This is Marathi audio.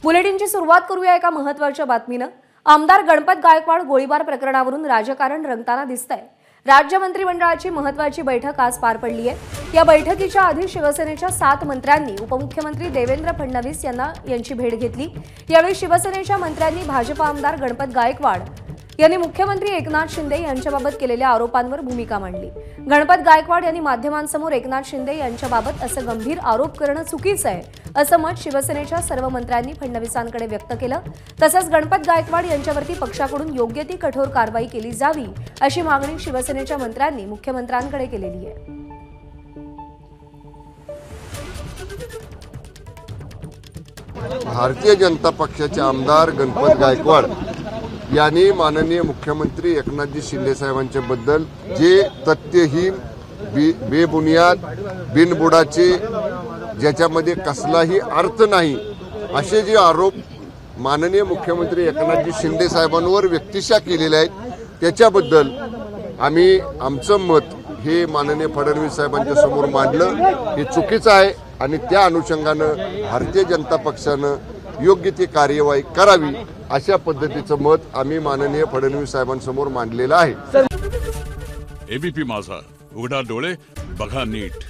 बुलेटिनची सुरुवात करूया एका महत्त्वाच्या बातमीनं। आमदार गणपत गायकवाड गोळीबार प्रकरणावरून राजकारण रंगताना दिसतंय। राज्य मंत्रिमंडळाची महत्त्वाची बैठक आज पार पडली आहे। या बैठकीच्या आधी शिवसेनेच्या 7 मंत्र्यांनी उपमुख्यमंत्री देवेंद्र फडणवीस यांची भेट घेतली। यावेळी शिवसेनेच्या मंत्र्यांनी भाजप आमदार गणपत गायकवाड यांनी मुख्यमंत्री एकनाथ शिंदे यांच्याबाबत केलेल्या आरोपांवर भूमिका मांडली। गणपत गायकवाड यांनी माध्यमांसमोर एकनाथ शिंदे यांच्याबाबत असं गंभीर आरोप करणं चुकीचं आहे असं मत शिवसेनेच्या सर्व मंत्र्यांनी फडणवीसांकडे व्यक्त केलं। तसंच गणपत गायकवाड यांच्यावरती पक्षाकडून योग्य ती कठोर कारवाई केली जावी अशी मागणी शिवसेनेच्या मंत्र्यांनी मुख्यमंत्र्यांकडे केलेली आहे। भारतीय जनता पक्षाचे आमदार गणपत गायकवाड यांनी माननीय मुख्यमंत्री एकनाथजी शिंदे साहेबांच्या बद्दल जे तथ्यहीन बेबुनियाद बिनबुडाचे ज्याच्यामध्ये कसलाही अर्थ नाही असे जे आरोप माननीय मुख्यमंत्री एकनाथजी शिंदे साहेबांवर व्यक्तिशः केलेले आहेत त्याच्याबद्दल आम्ही आमचं मत हे माननीय फडणवीस साहेबांच्या समोर मांडलं। हे चुकीचं आहे आणि त्या अनुषंगानं भारतीय जनता पक्षानं योग्य ती कार्यवाही करावी अशा पद्धतीचं मत आम्ही माननीय फडणवीस साहेबांसमोर मांडलेलं आहे। एबीपी माझा, उघडा डोळे बघा नीट।